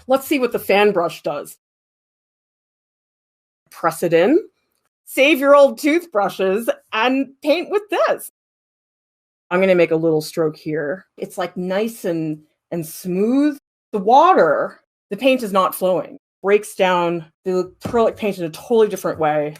Let's see what the fan brush does. Press it in, save your old toothbrushes, and paint with this. I'm going to make a little stroke here. It's like nice and smooth. The water, the paint is not flowing. Breaks down the acrylic paint in a totally different way.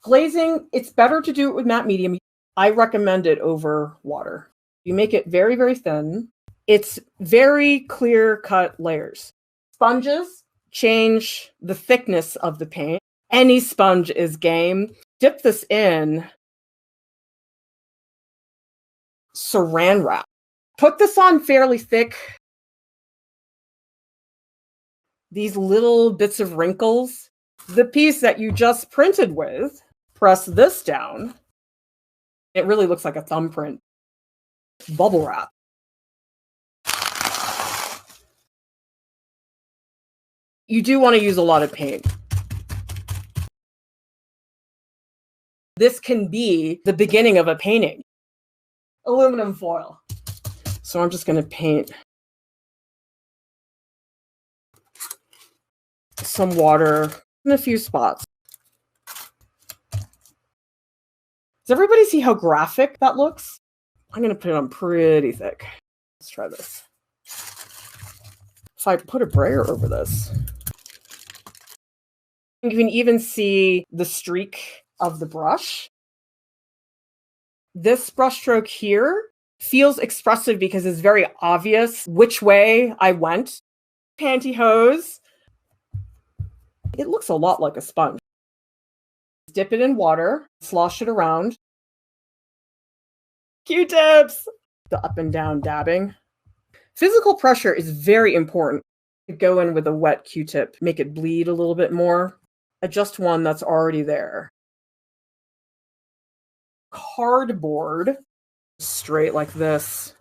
Glazing, it's better to do it with matte medium. I recommend it over water. You make it very, very thin. It's very clear-cut layers. Sponges change the thickness of the paint. Any sponge is game. Dip this in Saran wrap. Put this on fairly thick. These little bits of wrinkles. The piece that you just printed with, press this down. It really looks like a thumbprint. Bubble wrap. You do want to use a lot of paint. This can be the beginning of a painting. Aluminum foil. So I'm just going to paint some water in a few spots. Does everybody see how graphic that looks? I'm going to put it on pretty thick. Let's try this. If I put a brayer over this, you can even see the streak of the brush. This brushstroke here feels expressive because it's very obvious which way I went. Pantyhose. It looks a lot like a sponge. Dip it in water, slosh it around. Q-tips! The up and down dabbing. Physical pressure is very important. Go in with a wet Q-tip, make it bleed a little bit more. Adjust one that's already there. Cardboard, straight like this.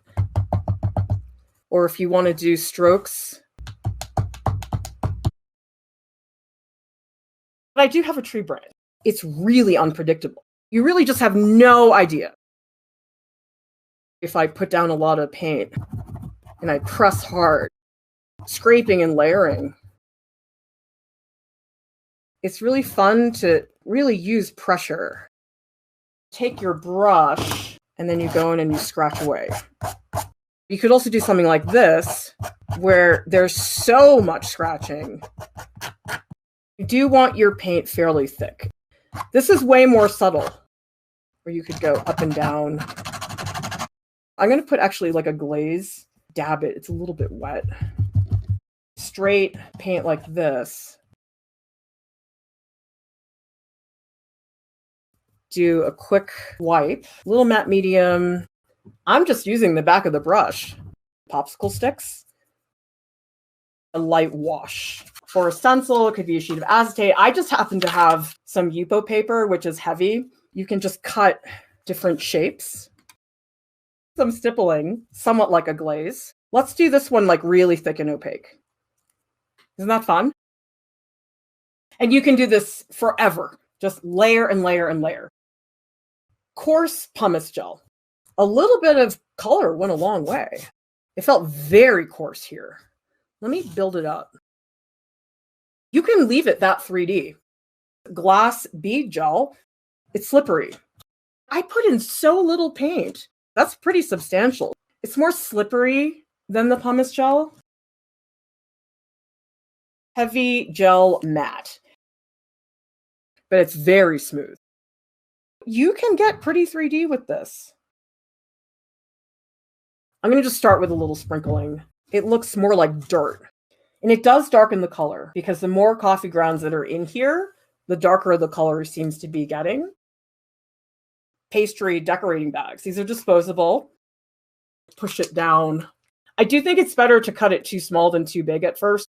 Or if you want to do strokes. But I do have a tree branch. It's really unpredictable. You really just have no idea. If I put down a lot of paint and I press hard, scraping and layering, it's really fun to really use pressure. Take your brush and then you go in and you scratch away. You could also do something like this, where there's so much scratching. You do want your paint fairly thick. This is way more subtle, where you could go up and down. I'm going to put actually like a glaze, dab it. It's a little bit wet. Straight paint like this. Do a quick wipe, little matte medium. I'm just using the back of the brush. Popsicle sticks. A light wash. For a stencil, it could be a sheet of acetate. I just happen to have some Yupo paper, which is heavy. You can just cut different shapes. Some stippling, somewhat like a glaze. Let's do this one like really thick and opaque. Isn't that fun? And you can do this forever. Just layer and layer and layer. Coarse pumice gel. A little bit of color went a long way. It felt very coarse here. Let me build it up. You can leave it that 3D. Glass bead gel, it's slippery. I put in so little paint. That's pretty substantial. It's more slippery than the pumice gel. Heavy gel matte. But it's very smooth. You can get pretty 3D with this. I'm going to just start with a little sprinkling. It looks more like dirt. And it does darken the color, because the more coffee grounds that are in here, the darker the color seems to be getting. Pastry decorating bags. These are disposable. Push it down. I do think it's better to cut it too small than too big at first.